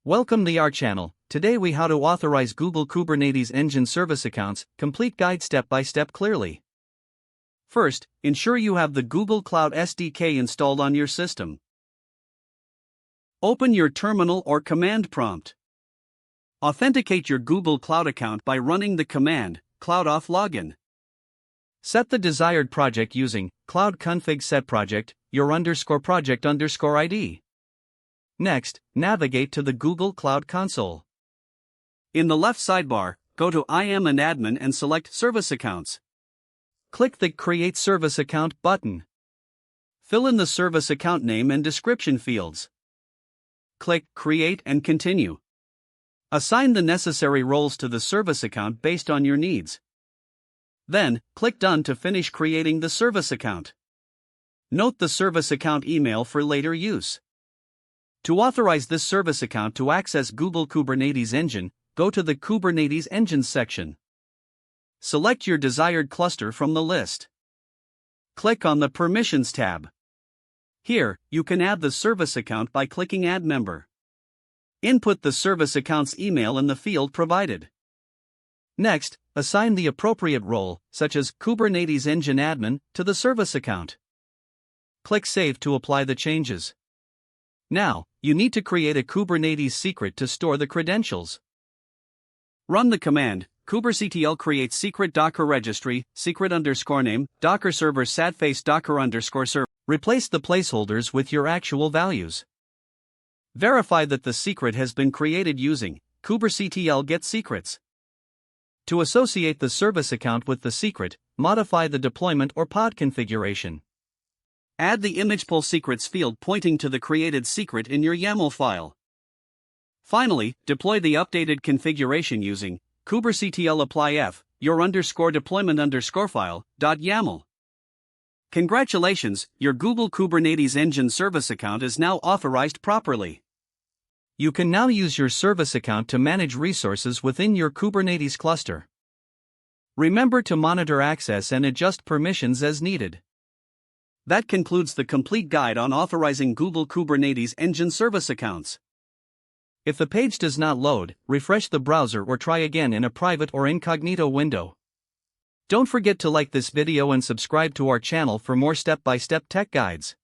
Welcome to our channel. Today we how to authorize Google Kubernetes Engine service accounts, complete guide step by step clearly. First, ensure you have the Google Cloud SDK installed on your system. Open your terminal or command prompt. Authenticate your Google Cloud account by running the command cloud-auth login. Set the desired project using cloud config set project, your _project _ID. Next, navigate to the Google Cloud Console. In the left sidebar, go to I am an admin and select Service Accounts. Click the Create Service Account button. Fill in the service account name and description fields. Click Create and Continue. Assign the necessary roles to the service account based on your needs. Then, click Done to finish creating the service account. Note the service account email for later use. To authorize this service account to access Google Kubernetes Engine, go to the Kubernetes Engine section. Select your desired cluster from the list. Click on the Permissions tab. Here, you can add the service account by clicking Add Member. Input the service account's email in the field provided. Next, assign the appropriate role, such as Kubernetes Engine Admin, to the service account. Click Save to apply the changes. Now, you need to create a Kubernetes secret to store the credentials. Run the command kubectl create secret docker registry, secret_name, docker server sadface docker_server. Replace the placeholders with your actual values. Verify that the secret has been created using kubectl get secrets. To associate the service account with the secret, modify the deployment or pod configuration. Add the image pull secrets field pointing to the created secret in your YAML file. Finally, deploy the updated configuration using kubectl apply f, your _deployment file, .yaml. Congratulations, your Google Kubernetes Engine service account is now authorized properly. You can now use your service account to manage resources within your Kubernetes cluster. Remember to monitor access and adjust permissions as needed. That concludes the complete guide on authorizing Google Kubernetes Engine service accounts. If the page does not load, refresh the browser or try again in a private or incognito window. Don't forget to like this video and subscribe to our channel for more step-by-step tech guides.